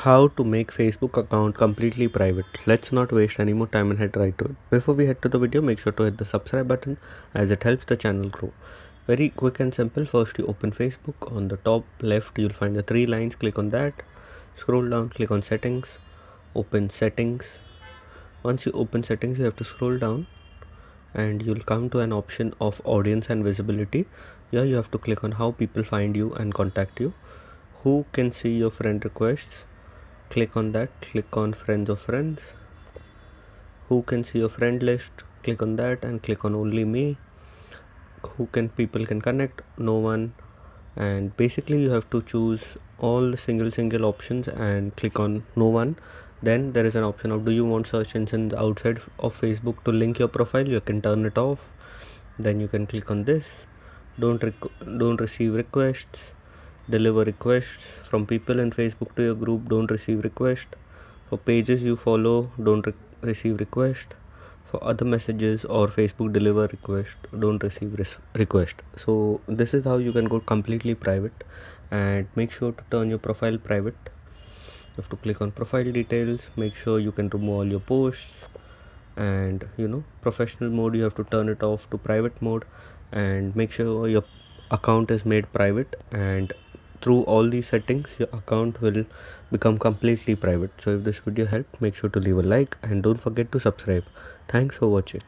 How to make Facebook account completely private. Let's not waste any more time and head right to it. Before we head to the video, make sure to hit the subscribe button as it helps the channel grow. Very quick and simple. First you open Facebook. On the top left you'll find the three lines. Click on that. Scroll down, click on settings. Open settings. Once you open settings, you have to scroll down and you'll come to an option of audience and visibility. Here you have to click on how people find you and contact you. Who can see your friend requests? Click on that. Click on friends of friends. Who can see your friend list? Click on that and click on only me. Who can people can connect? No one. And basically you have to choose all the single options and click on no one. Then there is an option of do you want search engines outside of Facebook to link your profile? You can turn it off. Then you can click on this. Don't receive requests. Deliver requests from people in Facebook to your group. Don't receive request. For pages you follow, don't receive request. For other messages or Facebook deliver request, don't receive request. So this is how you can go completely private, and make sure to turn your profile private. You have to click on profile details. Make sure you can remove all your posts, and professional mode you have to turn it off to private mode, and make sure your account is made private, and through all these settings your account will become completely private. So if this video helped, make sure to leave a like and don't forget to subscribe. Thanks for watching.